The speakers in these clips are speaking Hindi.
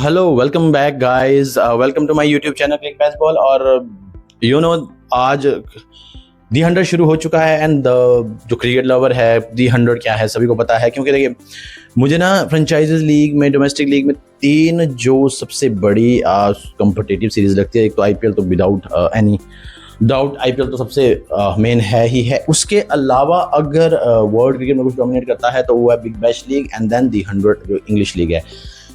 Hello, welcome back guys, welcome to my YouTube channel click baseball. और आज दी 100 शुरू हो चुका है एंड जो क्रिकेट लवर है दी 100 क्या है सभी को पता है, क्योंकि देखिए मुझे ना फ्रेंचाइजीज लीग में, डोमेस्टिक लीग में तीन जो सबसे बड़ी कॉम्पिटिटिव सीरीज लगती है। एक तो आईपीएल, तो विदाउट एनी डाउट आईपीएल तो सबसे मेन है ही है। उसके अलावा अगर वर्ल्ड क्रिकेट में कुछ डोमिनेट करता है तो वो है Big Bash League and then the 100 जो इंग्लिश लीग है।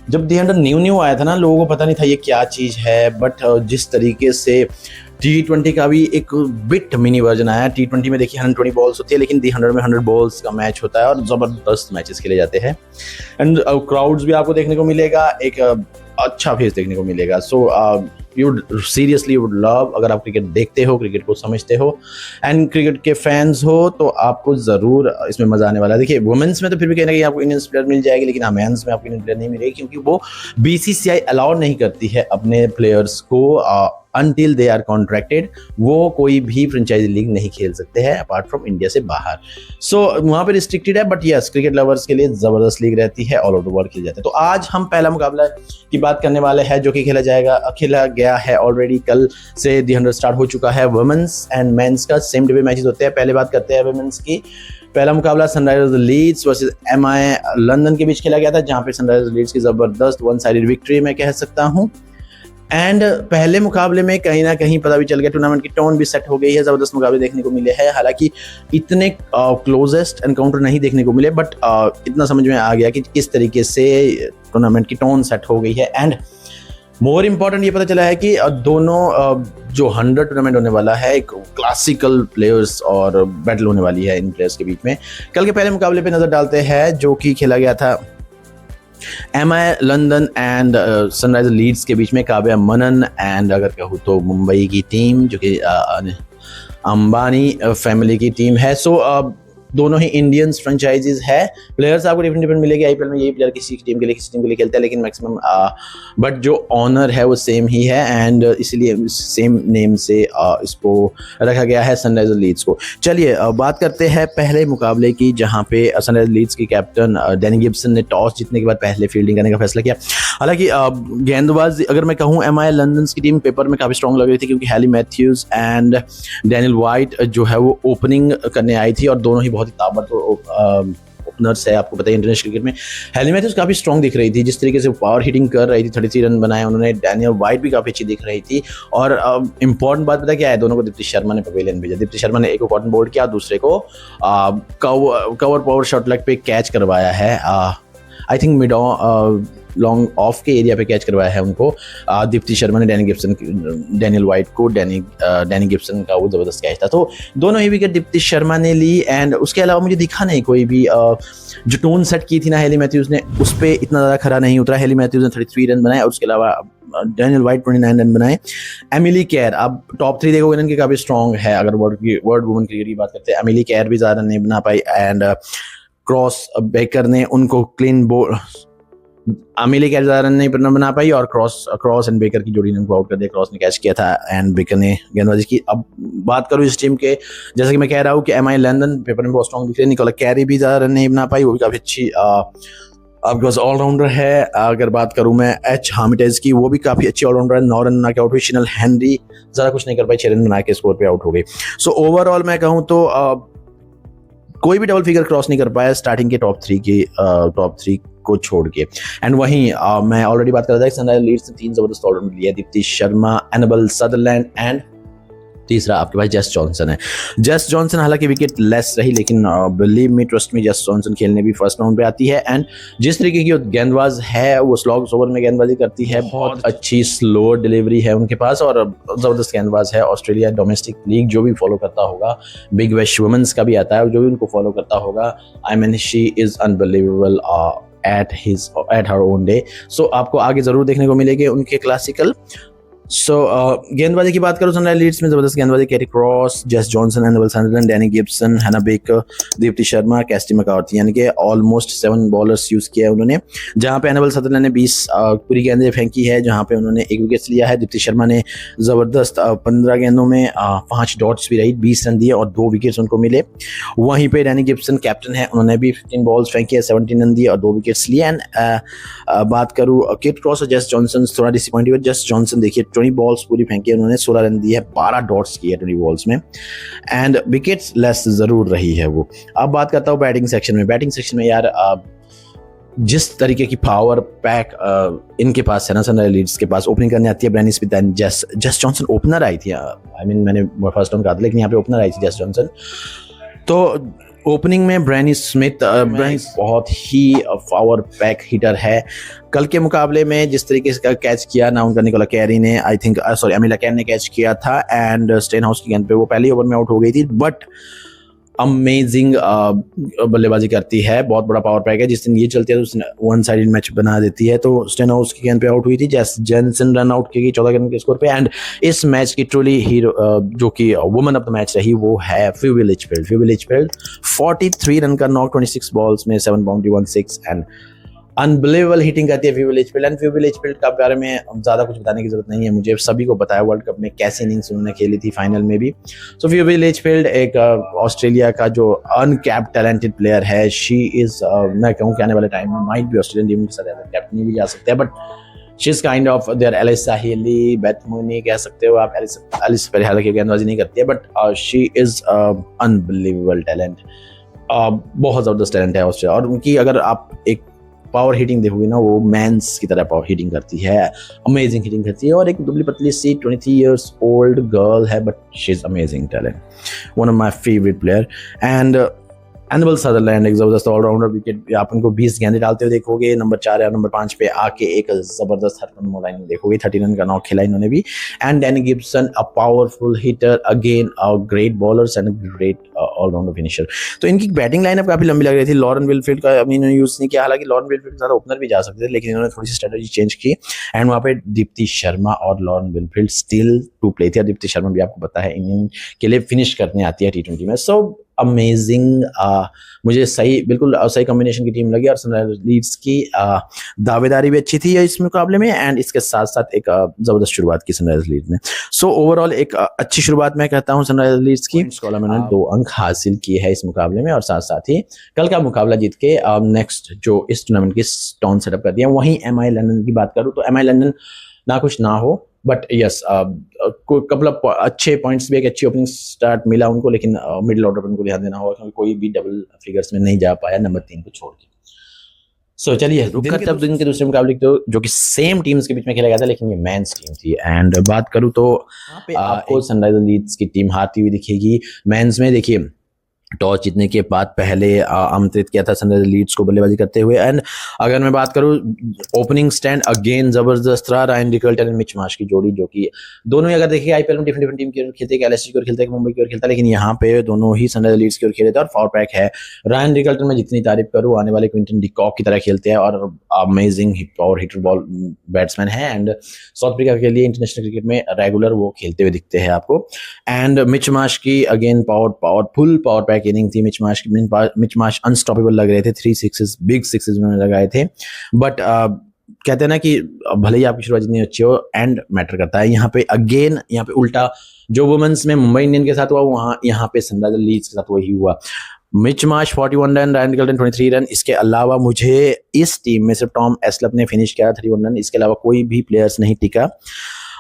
जब दी 100 न्यू आया था ना, लोगों को पता नहीं था ये क्या चीज़ है, बट जिस तरीके से T20 का भी एक बिट मिनी वर्जन आया। T20 में देखिए 120 बॉल्स होती है, लेकिन दी 100 में 100 बॉल्स का मैच होता है और ज़बरदस्त मैचेस खेले जाते हैं एंड क्राउड्स भी आपको देखने को मिलेगा, एक अच्छा फेस देखने को मिलेगा। So you seriously would love, अगर आप क्रिकेट देखते हो, क्रिकेट को समझते हो एंड क्रिकेट के फैंस हो, तो आपको ज़रूर इसमें मज़ा आने वाला है। देखिए वुमेंस में तो फिर भी कहीं ना कहीं आपको इंडियन प्लेयर मिल जाएगी, लेकिन मेंस में आपको इंडियन प्लेयर नहीं मिलेगी, क्योंकि वो बीसीसीआई अलाउ नहीं करती है अपने प्लेयर्स को अनटिल दे आर कॉन्ट्रैक्टेड। वो कोई भी फ्रेंचाइजी लीग नहीं खेल सकते हैं अपार्ट फ्रॉम इंडिया से बाहर। सो वहाँ पे रिस्ट्रिक्टेड है, बट यस क्रिकेट लवर्स के लिए ज़बरदस्त लीग रहती है, ऑल ओवर द वर्ल्ड खेल जाते हैं। तो आज हम पहला मुकाबला की बात करने वाले हैं जो कि खेला गया है ऑलरेडी। कल से दी 100 स्टार्ट हो चुका है। वुमेन्स एंड मेंस का सेम डे पे मैचेस होते हैं। पहले बात करते हैं वुमेन्स की। पहला मुकाबला Sunrisers Leeds versus MI London के बीच खेला गया था, जहां पे सनराइजर्स लीड्स की जबरदस्त वन साइडेड विक्ट्री मैं कह सकता हूं। एंड पहले मुकाबले में कहीं ना कहीं पता भी चल गया, टूर्नामेंट की टोन भी सेट हो गई है, जबरदस्त मुकाबले देखने को मिले हैं। हालांकि इतने क्लोजेस्ट एनकाउंटर नहीं देखने को मिले, बट इतना समझ में आ गया कि किस तरीके से टूर्नामेंट की टोन सेट हो गई है। एंड मोर इम्पॉर्टेंट ये पता चला है कि दोनों जो 100 टूर्नामेंट होने वाला है, एक क्लासिकल प्लेयर्स और बैटल होने वाली है इन प्लेयर्स के बीच में। कल के पहले मुकाबले पे नजर डालते हैं जो कि खेला गया था MI London and Sunriser Leeds के बीच में। काव्या मनन एंड अगर कहूँ तो मुंबई की टीम, जो कि अंबानी फैमिली की टीम है। सो दोनों ही इंडियंस फ्रेंचाइजीज है। प्लेयर्स आपको डिफरेंट मिलेगी। आईपीएल में यही प्लेयर किसी टीम के लिए खेलता है, लेकिन मैक्सिमम बट जो ऑनर है वो सेम ही है एंड इसलिए सेम नेम से इसको रखा गया है, सनराइजर लीड्स को। चलिए बात करते हैं पहले मुकाबले की, जहां पे सनराइजर लीड्स की कैप्टन डैनी गिब्सन ने टॉस जीतने के बाद पहले फील्डिंग करने का फैसला किया। हालांकि गेंदबाज अगर मैं कहूँ, एमआई लंदन की टीम पेपर में काफ़ी स्ट्रॉन्ग लग रही थी, क्योंकि Hayley Matthews and Danielle Wyatt जो है वो ओपनिंग करने आई थी और दोनों ही बहुत ही ताबड़तोड़ ओपनर्स है। आपको पता है इंटरनेशनल क्रिकेट में हैली मैथ्यूज काफ़ी स्ट्रॉन्ग दिख रही थी, जिस तरीके से पावर हिटिंग कर रही थी, 33 रन बनाए उन्होंने। डैनियल वाइट भी काफ़ी अच्छी दिख रही थी। और इंपॉर्टेंट बात पता क्या है, दोनों को दीप्ति शर्मा ने पवेलियन भेजा। दीप्ति शर्मा ने एक को कॉटन बोल्ड किया, दूसरे को कवर पावर शॉट लेग पे कैच करवाया है। I think mid long off के एरिया पे कैच करवाया है उनको दीप्ति शर्मा ने। डैनियल वाइट को डैनी गिब्सन का वो जबरदस्त कैच था। तो दोनों ही विकेट दीप्ति शर्मा ने ली एंड उसके अलावा मुझे दिखा नहीं कोई भी जो टोन सेट की थी ना हैली मैथ्यूज ने, उस पर इतना ज़्यादा खरा नहीं उतरा। हैली मैथ्यूज ने 33 रन बनाए और उसके अलावा डैनियल वाइट 29 रन बनाए। एमिली केयर, आप टॉप 3 देखोगे इनकी काफ़ी स्ट्रॉन्ग है। अगर वर्ल्ड वुमेन क्रिकेट की बात करते हैं, एमिली केयर भी ज़्यादा नहीं बना पाई एंड क्रॉस बेकर ने उनको क्लीन बोल अमिली कैच ज़्यादा रन नहीं बना पाई और क्रॉस एंड बेकर की जोड़ी ने उनको आउट कर दिया। क्रॉस ने कैच किया था एंड बेकर ने गेंदबाजी की। अब बात करूँ इस टीम के, जैसा कि मैं कह रहा हूँ कि एमआई लंदन पेपर में बहुत स्ट्रॉन्ग दिख रही है। निकोला कैरी भी ज़्यादा रन नहीं बना पाई, वो भी काफ़ी अच्छी आपके पास ऑलराउंडर है। अगर बात करूँ मैं एच हामिटेज की, वो भी काफ़ी अच्छी ऑलराउंडर है। 9 रन बना के आउट हुई। शिनल हेनरी ज़्यादा कुछ नहीं कर पाई, 6 रन बना के स्कोर पे आउट हो गई। सो ओवरऑल मैं कहूँ तो कोई भी डबल फिगर क्रॉस नहीं कर पाया स्टार्टिंग के टॉप 3 को छोड़ के। एंड वहीं मैं ऑलरेडी बात कर रहा था कि सनराइजर लीड्स ने 3 जबरदस्त ऑलराउंडर लिया, Deepti Sharma, Annabel Sutherland and तीसरा आपके पास जेस जॉनसन है। जेस जॉनसन हालांकि विकेट लेस रही, लेकिन बिलीव मी, ट्रस्ट मी, जेस जॉनसन खेलने भी फर्स्ट राउंड पे आती है एंड जिस तरीके की गेंदबाज है वो स्लॉग्स ओवर में गेंदबाजी करती है। बहुत अच्छी स्लो डिलीवरी है उनके पास और ज़बरदस्त गेंदबाज है। ऑस्ट्रेलिया डोमेस्टिक लीग जो भी फॉलो करता होगा, बिग बैश वुमेन्स का भी आता है, जो भी उनको फॉलो करता होगा, I mean she is unbelievable at her own day. So आपको आगे ज़रूर देखने को मिलेंगे उनके क्लासिकल सो गेंदबाजी की बात करूं सनराइज लीड्स में जबरदस्त गेंदबाजी कैरी क्रॉस, जेस जॉनसन, एनिमल सैंडलैंड, डैनी गिब्सन, हैना बेकर, दीप्ति शर्मा, कैस्टी मैककार्थी, यानी कि ऑलमोस्ट 7 बॉलर्स यूज किया है उन्होंने, जहां पे एनिमल सैंडलैंड ने 20 पूरी गेंदें फेंकी है, जहां पे उन्होंने 1 विकेट लिया है। दीप्ति शर्मा ने जबरदस्त 15 गेंदों में 5 डॉट्स भी रही, 20 रन दिए और 2 विकेट्स उनको मिले। वहीं पे डैनी गिब्सन कैप्टन है, उन्होंने भी 15 बॉल्स फेंकी है, 17 रन दिए और 2 विकेट्स लिए। एंड बात करूं किट क्रॉस और जेस जॉनसन, थोड़ा डिसअपॉइंट हुआ। जेस जॉनसन देखिए 20 बॉल्स पूरी फेंकी है उन्होंने, 16 रन दिए है, 12 डॉट्स किए 20 बॉल्स में, एंड विकेट्स लेस जरूर रही है वो। अब बात करता हूँ बैटिंग सेक्शन में। बैटिंग सेक्शन में यार जिस तरीके की पावर पैक इनके पास है ना, सनराइज लीड्स के पास, ओपनिंग करने आती है ब्रैनी स्मिथ एंड जेस जॉनसन ओपनर आई थी। आई मीन मैंने फर्स्ट टाइम कहा था, लेकिन यहाँ पे ओपनर आई थी जेस जॉनसन। तो ओपनिंग में ब्रैनी स्मिथ बहुत ही पावर पैक हिटर है। कल के मुकाबले में जिस तरीके से कैच किया ना उनका निकोला कैरी ने, I think sorry Amila can ने कैच किया था, एंड स्टेन हाउस की गेंद पे वो पहले ओवर में आउट हो गई थी, बट अमेजिंग बल्लेबाजी करती है। बहुत बड़ा पावर पैक है। जिस दिन ये चलती है तो उसने वन साइडेड मैच बना देती है। तो स्टेन हाउस की गेंद पे आउट हुई थी, जेस जॉनसन रन आउट की गई 14 रन के स्कोर पे। एंड इस मैच की ट्रूली हीरो जो कि वुमन ऑफ द मैच रही वो है फ्यूबी लिचफील्ड। 43 रन का नॉक, 26 बॉल्स में 7 बाउंड्री 1 6 एंड अनबिलीवेबल हिटिंग करती है फ्यूबी लिचफील्ड। एंड फ्यूबी लिचफील्ड के बारे में ज़्यादा कुछ बताने की जरूरत नहीं है, मुझे सभी को पता है वर्ल्ड कप में कैसी इनिंग्स उन्होंने खेली थी फाइनल में भी। सो फ्यूबी लिचफील्ड एक ऑस्ट्रेलिया का जो अनकैप्ड टैलेंटेड प्लेयर है। शी इज़ मैं कहूँ कि आने वाले टाइम में माइट भी ऑस्ट्रेलियन टीम के साथ कैप्टन भी जा सकते हैं, but she is kind of their Alyssa Healy, Beth Mooney कह सकते हो आप। एलिस पहले हालांकि गेंदबाजी नहीं करती है, but she is unbelievable talent. बहुत ज़बरदस्त टैलेंट है ऑस्ट्रेलिया। और उनकी अगर आप एक पावर हिटिंग देखोगे ना, वो मैंस की तरह पावर हिटिंग करती है, अमेजिंग हिटिंग करती है। और एक दुबली पतली सी 23 इयर्स ओल्ड गर्ल है, but she is amazing talent, one of my favourite player. And animal Sutherland एक जबरदस्त ऑलराउंडर, विकेट आप उनको 20 गेंदें डालते हुए देखोगे। नंबर 4 या नंबर 5 पे आके एक जबरदस्त हरकत मोलाइन देखोगे, 30 रन का नॉक खेला इन्होंने भी। And Dani Gibson a powerful hitter, again a great bowlers and great allrounder finisher. तो इनकी बैटिंग लाइनअप काफी लंबी लग रही थी। लॉरेन विलफील्ड का इन्होंने यूज नहीं किया, हालांकि लॉरेन विलफील्ड ज्यादा ओपनर भी जा सकते थे, लेकिन इन्होंने थोड़ी सी स्ट्रेटजी चेंज की। एंड वहाँ पे दीप्ति शर्मा और लॉरेन विलफील्ड स्टिल टू प्ले थे। दीप्ति शर्मा भी आपको पता है इंग्लैंड के लिए फिनिश करने आती है T20 में। सो अमेजिंग, मुझे सही बिल्कुल सही कॉम्बिनेशन की टीम लगी। और सनराइज लीड्स की दावेदारी भी अच्छी थी इस मुकाबले में, एंड इसके साथ साथ एक जबरदस्त शुरुआत की सनराइज लीड्स ने। सो ओवरऑल एक अच्छी शुरुआत मैं कहता हूँ सनराइज लीड्स की। कॉलम ने 2 अंक हासिल किए हैं इस मुकाबले में, और साथ साथ ही कल का मुकाबला जीत के नेक्स्ट जो इस टूर्नामेंट की स्टॉन सेटअप कर दिया। वहीं MI लंदन की बात करूँ तो MI लंदन ना कुछ ना हो, बट यस कपल ऑफ अच्छे पॉइंट्स भी, एक अच्छी ओपनिंग स्टार्ट मिला उनको, लेकिन मिडिल ऑर्डर पर उनको ध्यान देना होगा, क्योंकि कोई भी डबल फिगर्स में नहीं जा पाया नंबर 3 को छोड़ के। सो चलिए रुक करते अब दिन के दूसरे मुकाबले तो जो कि सेम टीम्स के बीच में खेला गया था, लेकिन ये मेंस टीम थी। एंड बात करूं तो आपको सनराइजर्स लीड्स की टीम हारती हुई दिखेगी। मेंस में देखिए टॉस जीतने के बाद पहले आमंत्रित किया था सनराइजर्स लीड्स को बल्लेबाजी करते हुए। एंड अगर मैं बात करूं ओपनिंग स्टैंड अगेन जबरदस्त रहा, Ryan Rickelton and Mitch Marsh की जोड़ी, जो कि दोनों ही अगर देखिए आईपीएल में डिफरेंट टीम की ओर खेलते हैं, LSG की ओर खेलता है, मुंबई की ओर खेलता है, लेकिन यहाँ पे दोनों ही सनराइजर्स लीड्स की ओर खेले थे। और पावर पैक है। रायन रिकल्टन में जितनी तारीफ करूँ, आने वाले क्विंटन डिकॉक की तरह खेलते हैं और amazing power hitter ball batsman है। एंड साउथ अफ्रीका के लिए इंटरनेशनल क्रिकेट में रेगुलर वो खेलते हुए दिखते हैं आपको। एंड मिच मार्श की again full power pack inning थी। मिच मार्श अनस्टॉपेबल लग रहे थे, 3 सिक्सेस, बिग सिक्सेस उन्होंने लगाए थे। बट कहते हैं ना कि भले ही आपकी शुरुआत जितनी अच्छी हो, एंड मैटर करता है। यहाँ पे उल्टा जो वुमेन्स में मुंबई इंडियन के साथ हुआ, वहाँ यहाँ पे सनराइजर्स लीड्स के साथ वही हुआ। Mitch Marsh 41 run, Ryan Rickelton 23 run. इसके अलावा मुझे इस टीम में सिर्फ टॉम एस्लप ने फिनिश किया 31 रन, इसके अलावा कोई भी प्लेयर्स नहीं टिका।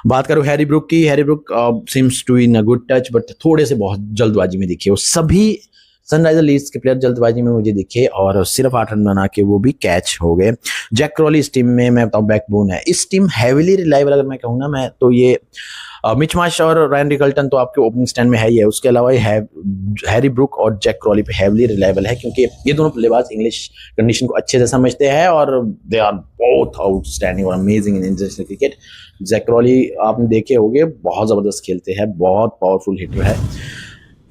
बात करूं हैरी ब्रुक की, Harry Brook seems to in a good touch, but थोड़े से बहुत जल्दबाजी में दिखे। वो सभी सनराइजर्स लीड्स के प्लेयर जल्दबाजी में मुझे दिखे और सिर्फ 8 रन बना के वो भी कैच हो गए। जैक क्रॉली इस टीम में मैं बताऊं बैकबोन है। इस टीम हैविली रिलायबल अगर मैं कहूँ ना मैं तो ये मिच मार्श और रायन रिकल्टन तो आपके ओपनिंग स्टैंड में है ही है। उसके अलावा ये हैरी ब्रुक और जैक क्रॉली पे हैविली रिलायबल है, क्योंकि ये दोनों बल्लेबाज इंग्लिश कंडीशन को अच्छे से समझते हैं और दे आर बोथ आउटस्टैंडिंग और amazing in international cricket. Jack Crawley आपने देखे होंगे, बहुत जबरदस्त खेलते हैं, बहुत पावरफुल हिटर है।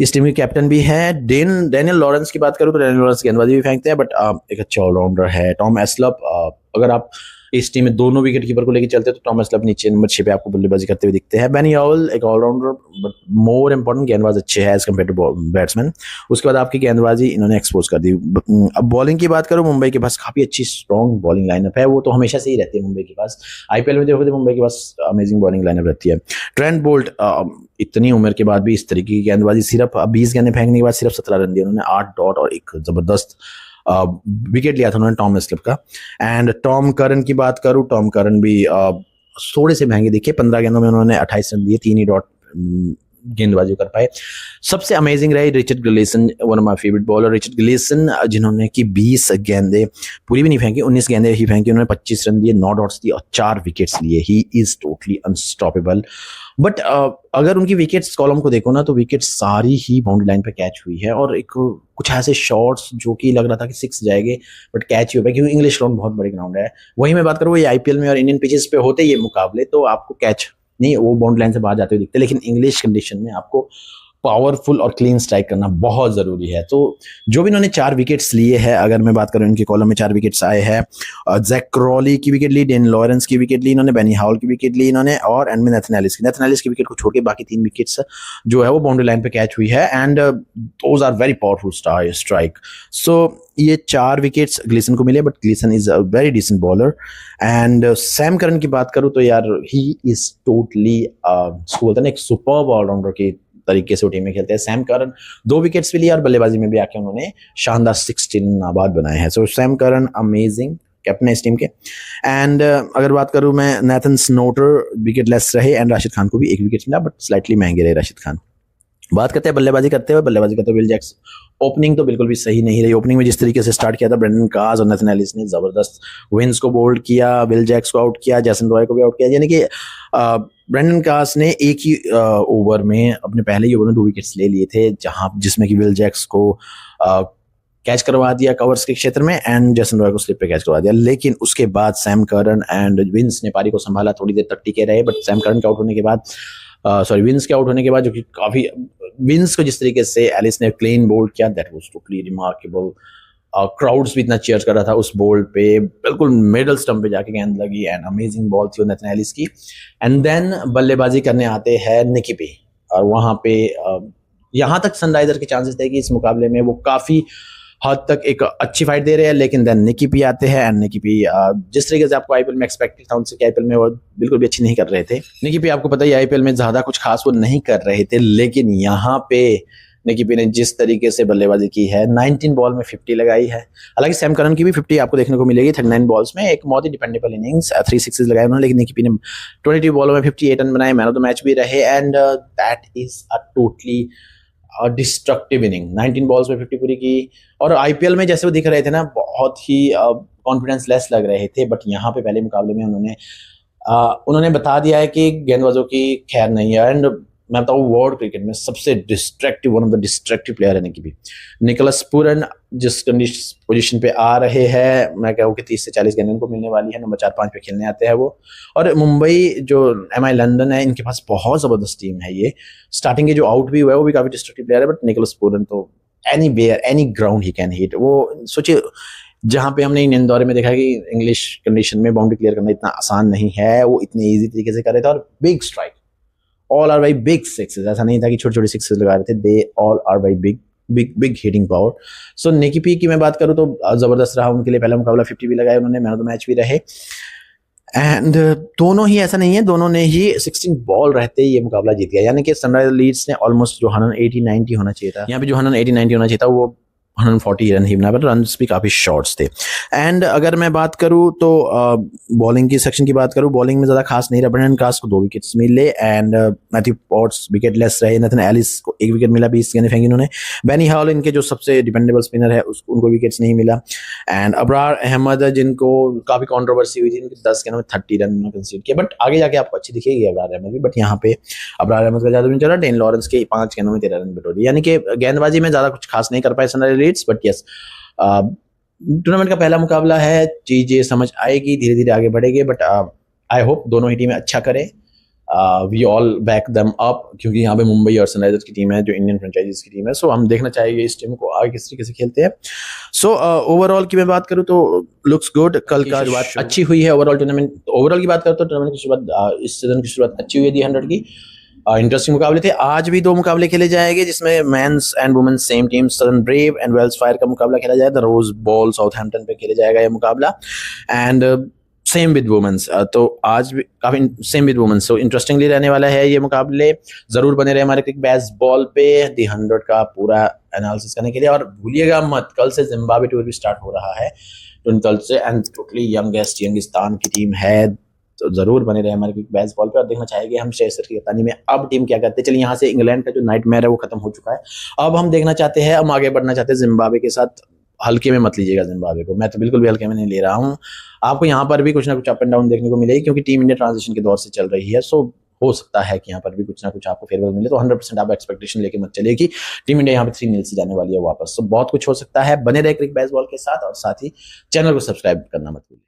इस टीम के कैप्टन भी है। डेनियल लॉरेंस की बात करूं तो डेनियल लॉरेंस गेंदबाजी भी फेंकते हैं, बट एक अच्छा ऑलराउंडर है। टॉम एस्लप, अगर आप इस टीम में दोनों विकेट कीपर को लेकर चलते हैं, तो टॉमस लब नीचे नंबर 6 पे आपको बल्लेबाजी करते हुए दिखते हैं। बेनी हॉल एक ऑलराउंडर बट मोर इंपॉर्टेंट गेंदबाज अच्छे है एज कम्पेयर टू बैट्समैन। उसके बाद आपकी गेंदबाजी इन्होंने एक्सपोज कर दी। अब बॉलिंग की बात करूं, मुंबई के पास काफी अच्छी स्ट्रॉन्ग बॉलिंग लाइनअप है, वो तो हमेशा से ही रहती है मुंबई के पास। आईपीएल में देखो तो मुंबई के पास अमेजिंग बॉलिंग लाइनअप रहती है। ट्रेंट बोल्ट इतनी उम्र के बाद भी इस तरीके की गेंदबाजी, सिर्फ 20 गेंदें फेंकने के बाद सिर्फ 17 रन दिए उन्होंने, 8 डॉट और एक जबरदस्त विकेट लिया था उन्होंने टॉम स्लिप का। एंड टॉम करन की बात करूं, टॉम करन भी थोड़े से महंगे दिखे, 15 गेंदों में उन्होंने 28 रन दिए, 3 ही डॉट गेंदबाजी कर पाए। सबसे अमेजिंग रही Richard Gleeson, one of my favourite bowler Richard Gleeson, जिन्होंने कि 20 गेंदे पूरी भी नहीं फेंकी, 19 गेंदे ही फेंकी, उन्होंने 25 रन दिए, 9 डॉट्स दिए और 4 विकेट्स लिए। He is totally unstoppable. But अगर उनकी विकेट्स कॉलम को देखो ना, तो विकेट सारी ही बाउंड्री लाइन पे कैच हुई है, और एक कुछ ऐसे शॉट्स जो कि लग रहा था कि 6 जाएंगे बट कैच ही हो पाए, क्योंकि इंग्लिश ग्राउंड बहुत बड़ी ग्राउंड है। वही मैं बात करूँ, ये आईपीएल में और इंडियन पिचेस पे होते ये मुकाबले, तो आपको कैच नहीं, वो बाउंड्री लाइन से बाहर जाते हुए दिखते, लेकिन इंग्लिश कंडीशन में आपको पावरफुल और क्लीन स्ट्राइक करना बहुत जरूरी है। तो जो भी इन्होंने 4 विकेट्स लिए हैं, अगर मैं बात करूं इनके कॉलम में 4 विकेट्स आए हैं। जैक क्रॉली की विकेट ली, डेन लॉरेंस की विकेट ली इन्होंने, बेनी हाउल की विकेट ली इन्होंने, और एंड में नेथन एलिस की विकेट को छोड़ के बाकी 3 विकेट्स जो है वो बाउंड्री लाइन पे कैच हुई है। And those are very powerful strike. So ये 4 विकेट्स ग्लीसन को मिले, but Gleeson is a very decent bowler. And Sam Curran की बात करूं तो यार ही इज टोटली बोलते हैं ना, एक सुपर्ब ऑलराउंडर की तरीके से वो टीम में खेलते हैं। सैम करन 2 विकेट्स भी लिए और बल्लेबाजी में भी आके उन्होंने शानदार 16 नाबाद बनाए हैं। सो सैम करन अमेजिंग कैप्टन है इस टीम के। एंड अगर बात करूं मैं, नेथन स्नोटर विकेट लेस रहे, एंड राशिद खान को भी 1 विकेट मिला, बट स्लाइटली महंगे रहे राशिद खान। बात करते हैं बल्लेबाजी करते हुए विल जैक्स। ओपनिंग तो बिल्कुल भी सही नहीं रही। ओपनिंग में जिस तरीके से स्टार्ट किया था ब्रेंडन कास और नेथन एलिस ने, जबरदस्त विंस को बोल्ड किया, विल जैक्स को आउट किया, जैसन रॉय को भी आउट किया, यानी कि ब्रेंडन कास ने एक ही ओवर में, अपने पहले ही ओवर में 2 विकेट्स ले लिए थे, जिसमें कि विल जैक्स को कैच करवा दिया कवर्स के क्षेत्र में, एंड जैसन रॉय को स्लिप पे कैच करवा दिया। लेकिन उसके बाद सैम करन एंड विंस ने पारी को संभाला, थोड़ी देर तक टिके रहे, बट सैम करन के आउट होने के बाद विंस के आउट होने के बाद, जो कि काफी विंस को जिस तरीके से एलिस ने क्लीन बोल्ड किया, that was totally remarkable. Crowds भी इतना चीयर्स कर रहा था उस बोल्ड पे, बिल्कुल मिडल स्टंप पे जाके गेंद लगी, एंड अमेजिंग बॉल थी नेथन एलिस की। एंड देन बल्लेबाजी करने आते हैं निकी पी, और वहां पे यहाँ तक सनराइजर के चांसेस थे कि इस मुकाबले में वो काफी हद तक एक अच्छी फाइट दे रहे हैं, लेकिन देन निकी पी आते हैं, एंड निकी पी जिस तरीके से आपको आईपीएल में एक्सपेक्टेड था उनसे, आईपीएल में वो बिल्कुल भी अच्छी नहीं कर रहे थे। निकी पी आपको पता ही आईपीएल में ज्यादा कुछ खास वो नहीं कर रहे थे, लेकिन यहाँ पे निकी पी ने जिस तरीके से बल्लेबाजी की है, 19 बॉल में 50 लगाई है। हालांकि सैम करन की भी 50 आपको देखने को मिलेगी 39 बॉल्स में, एक बहुत ही डिपेंडेबल इनिंग्स, 3 सिक्सेस लगाए उन्होंने, लेकिन निकी पी ने 22 बॉलों में 58 रन बनाए, मैन ऑफ द मैच भी रहे, and that is a totally destructive inning. 19 balls में 50 पूरी की, और आईपीएल में जैसे वो दिख रहे थे ना, बहुत ही कॉन्फिडेंस लेस लग रहे थे, बट यहाँ पे पहले मुकाबले में उन्होंने बता दिया है कि गेंदबाजों की खैर नहीं है। एंड मैं बताऊँ, वर्ल्ड क्रिकेट में सबसे destructive, one of the destructive player है निकी पी। निकोलस पूरन जिस पोजीशन पे आ रहे हैं, मैं कहूँ कि 30 से 40 गेंदें उनको मिलने वाली है, नंबर 4-5 पे खेलने आते हैं वो। और मुंबई जो एमआई लंदन है, इनके पास बहुत जबरदस्त टीम है ये। स्टार्टिंग के जो आउट भी हुआ है वो भी काफी डिस्ट्रक्टिव प्लेयर है, बट निकोलस पूरन तो anywhere any ground he can hit. वो सोचिए, जहां पे हमने इन दौरे में देखा कि इंग्लिश कंडीशन में बाउंड्री क्लियर करना इतना आसान नहीं है, वो इतने इजी तरीके से कर रहे थे, और big strike, all are by big sixes. ऐसा नहीं था कि छोटे छोटे सिक्सेस लगा रहे थे, they all are by big big big hitting power. So Nicky P की मैं बात करूं तो जबरदस्त रहा उनके लिए, पहला मुकाबला 50 भी लगाए उन्होंने, मैन ऑफ द मैच भी रहे। एंड दोनों ही, ऐसा नहीं है, दोनों ने ही 16 बॉल रहते ये मुकाबला जीत गया, यानी कि सनराइजर लीड्स ने ऑलमोस्ट जो 180-90 होना चाहिए था, यहाँ पे जो 180-90 होना चाहिए था, वो 140 रन ही बना, पर रन भी काफी शॉर्ट्स थे। एंड अगर मैं बात करूं तो बॉलिंग की सेक्शन की बात करूं, बॉलिंग में ज्यादा खास नहीं रहा। ब्रेंडन कास को 2 विकेट्स मिले, and Matthew Potts wicket less रहे, नेथन एलिस को 1 विकेट मिला, 20 गेंदें फेंकी उन्होंने। बेनी हॉल इनके जो सबसे डिपेंडेबल स्पिनर है, उनको विकेट्स नहीं मिला। एंड अबरार अहमद, जिनको काफी कंट्रोवर्सी हुई थी, इनके 10 गेंदों में 30 रन कंसीड किया, बट आगे जाके आपको अच्छी दिखेगी अबरार अहमद भी, बट यहाँ पे अबरार अहमद का ज्यादा नहीं चला। डेन लॉरेंस के 5 गेंदों में 13 रन बिटोरी, यानी कि गेंदबाजी में ज्यादा कुछ खास नहीं कर पाए Sunriser Leeds, but yes, tournament का पहला मुकाबला है, चीजें समझ आएगी, धीरे धीरे आगे बढ़ेंगे, बट आई होप दोनों ही टीमें अच्छा करें। We all back them up, क्योंकि यहाँ पे मुंबई और सनराइजर्स की टीम है जो इंडियन फ्रेंचाइजीज की टीम है। सो हम देखना चाहेंगे इस टीम को आगे किस तरीके से खेलते हैं। सो ओवरऑल की मैं बात करूँ तो लुक्स गुड। कल का शुरुआत अच्छी हुई है ओवरऑल टूर्नामेंट। ओवरऑल की बात करूँ तो टूर्नामेंट की शुरुआत इस सीजन की शुरुआत अच्छी हुई है दी 100 की। इंटरेस्टिंग मुकाबले थे। आज भी 2 मुकाबले खेले जाएंगे जिसमें men's and women's same team Southern Brave and Welsh Fire का मुकाबला खेला जाएगा। द रोज बॉल साउथहैम्पटन पे खेले जाएगा ये मुकाबला। एंड सेम विद वुमेन्स, तो आज भी काफी सेम विद वुमेन्स, तो इंटरेस्टिंगली रहने वाला है ये मुकाबले। जरूर बने रहे हमारे क्रिक बेसबॉल पे दी 100 का पूरा एनालिसिस करने के लिए। और भूलिएगा मत, कल से जिम्बाब्वे टूर भी स्टार्ट हो रहा है 23 से, एंड टोटली यंगिस्तान की टीम है। तो जरूर बने रहे हमारे क्रिक बेसबॉल पे और देखना चाहेंगे हम शेर की कप्तानी में अब टीम क्या करते हैं। चलिए, यहाँ से इंग्लैंड का जो नाइटमेयर है वो खत्म हो चुका है। अब हम देखना चाहते हैं, हम आगे बढ़ना चाहते हैं जिम्बाब्वे के साथ। हल्के में मत लीजिएगा जिम्बाब्वे को, मैं तो बिल्कुल भी हल्के में नहीं ले रहा हूँ। आपको यहाँ पर भी कुछ ना कुछ अप एंड डाउन देखने को मिलेगी, क्योंकि टीम इंडिया ट्रांजिशन के दौर से चल रही है। सो हो सकता है कि यहाँ पर भी कुछ ना कुछ आपको फेवरेबल मिले। तो 100% आप एक्सपेक्टेशन लेके मत चलिए कि टीम इंडिया यहाँ पे 3-0 से जाने वाली है वापस। तो बहुत कुछ हो सकता है। बने रहे क्रिक बेसबॉल के साथ और साथ ही चैनल को सब्सक्राइब करना मत भूलिए।